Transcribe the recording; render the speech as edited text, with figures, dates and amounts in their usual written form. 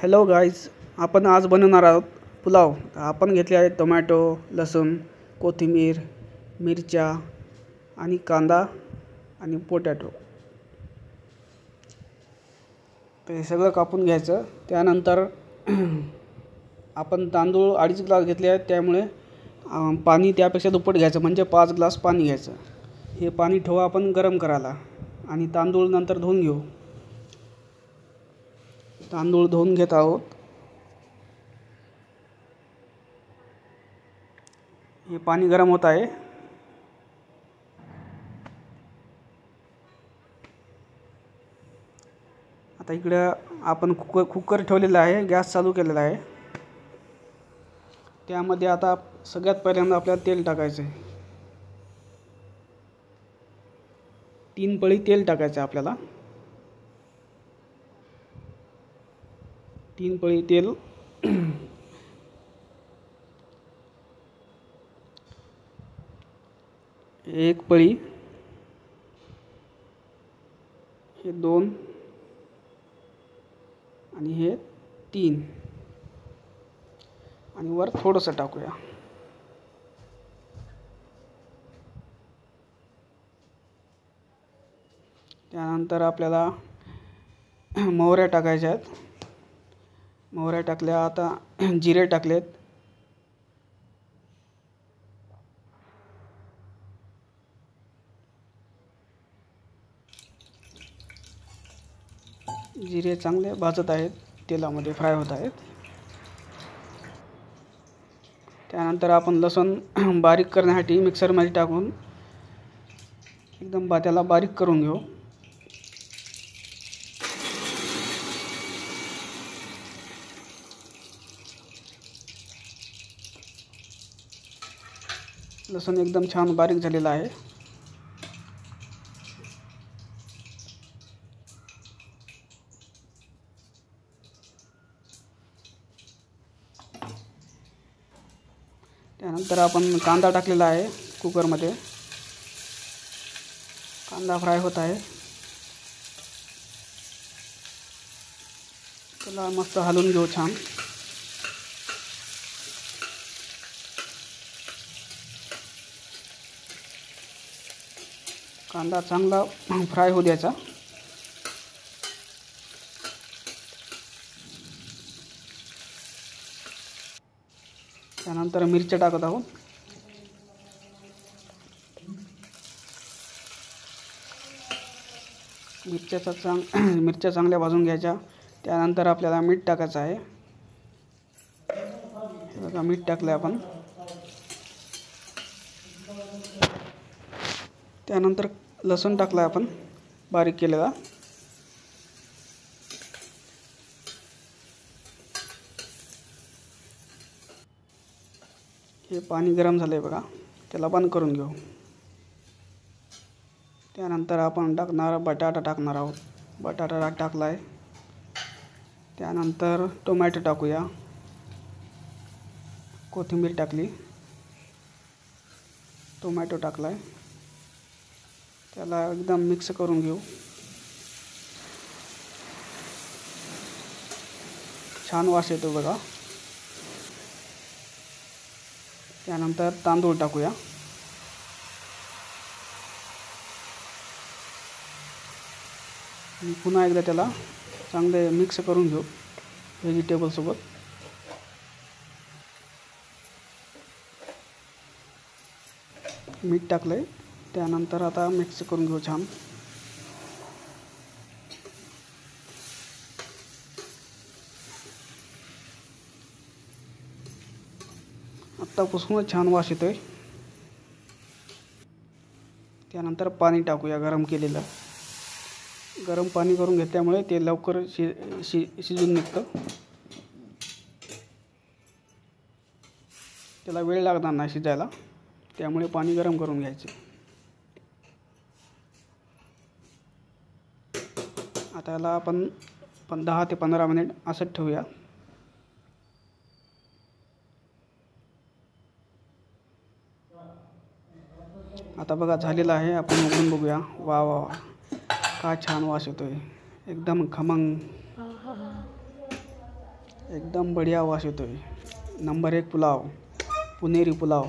Hello guys, आपण आज बनवणार आहोत पुलाव। आपण घेतले आहे टोमॅटो, लसूण, कोथिंबीर, मिरच्या आणि कांदा आणि पोटॅटो। ते सगळं कापून घ्यायचं। त्यानंतर आपण तांदूळ 2.5 ग्लास घेतले आहेत, त्यामुळे पाणी त्यापेक्षा दुप्पट घ्यायचं, म्हणजे 5 ग्लास पाणी घ्यायचं। हे पाणी ठेवा आपण गरम करायला आणि तांदूळ नंतर धुवून घेऊ। तांदूळ धुवून घेत आहोत। हे पाणी गरम होत आहे। आता इकडे आपण कुकर ठेवलेला आहे, गॅस चालू केलेला आहे। त्यामध्ये आता सगळ्यात पहिल्यांदा आपल्याला तेल टाकायचं आहे। 3 पळी तेल टाकायचं आपल्याला। 3 पळी तेल। 1 पळी, हे 2 आणि हे 3 आणि वर थोडंसं टाकूया। त्यानंतर आपल्याला मोहऱ्या टाकायच्या आहेत। मोहऱ्या टाकल्या। आता जिरे टाकलेत। जिरे चांगले भाजत आहेत, तेलामध्ये फ्राय होत आहेत। त्यानंतर आपण लसूण बारीक करण्यासाठी मिक्सरमध्ये टाकून एकदम त्याला बारीक करून घेऊ। लसूण एकदम छान बारीक झालेला आहे। त्यानंतर आपण कांदा टाकलेला आहे कुकरमध्ये। कांदा फ्राय होत आहे। त्याला मस्त हलवून घेऊ छान। कांदा चांगला फ्राय होऊ द्यायचा। त्यानंतर मिरच्या टाकत आहोत। मिरच्या चांगल्या भाजून घ्यायच्या। त्यानंतर आपल्याला मीठ टाकायचं आहे। हे बघा, मीठ टाकलं आपण। त्यानंतर लसूण टाकला आपण बारीक केलेला। हे पाणी गरम झालंय बघा, त्याला बंद करून घेऊ। त्यानंतर आपण बटाटा टाकणार आहोत। बटाटा टाकलाय। त्यानंतर टोमॅटो टाकूया। कोथिंबीर टाकली। टोमॅटो टाकलाय। त्याला एकदम मिक्स करून घेऊ। छान वास येतो बघा। त्यानंतर तांदूळ टाकूया। पुन्हा एकदा त्याला चांगले मिक्स करून घेऊ व्हेजिटेबल सोबत। मीठ टाकलंय। त्यानंतर आता मिक्स करून घेऊ छान। आत्तापासूनच छान वास येतोय। त्यानंतर पाणी टाकूया गरम केलेलं। गरम पाणी करून घेतल्यामुळे ते लवकर शिजून निघतं। त्याला वेळ लागणार नाही शिजायला, त्यामुळे पाणी गरम करून घ्यायचं। आता याला आपण 10 ते 15 मिनिट असंच ठेवूया। आता बघा झालेलं आहे। आपण उघडून बघूया। वा वा वा, काय छान वास येतोय, एकदम खमंग। एकदम बढिया वास येतोय. नंबर 1 पुलाव, पुणेरी पुलाव.